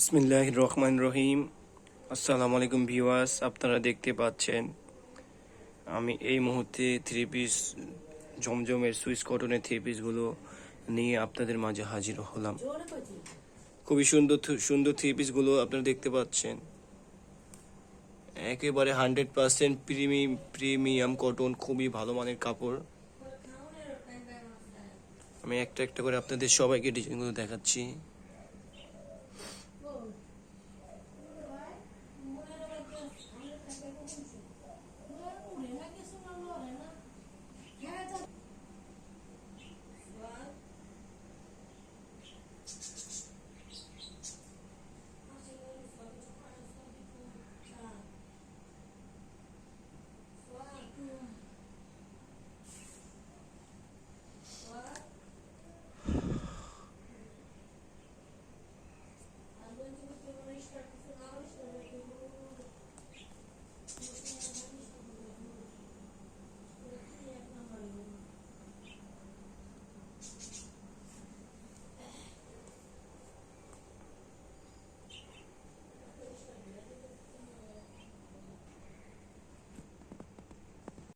বিসমিল্লাহির রহমানির রহিম। আসসালামু আলাইকুম ভিউয়ার্স, আপনারা দেখতে পাচ্ছেন আমি এই মুহূর্তে থ্রি পিস জমজমের সুইস কটনের থ্রি পিসগুলো নিয়ে আপনাদের মাঝে হাজির হলাম। খুবই সুন্দর সুন্দর থ্রি পিসগুলো আপনারা দেখতে পাচ্ছেন, একেবারে 100% প্রিমিয়াম কটন, খুবই ভালো মানের কাপড়। আমি একটা একটা করে আপনাদের সবাইকে ডিজাইনগুলো দেখাচ্ছি।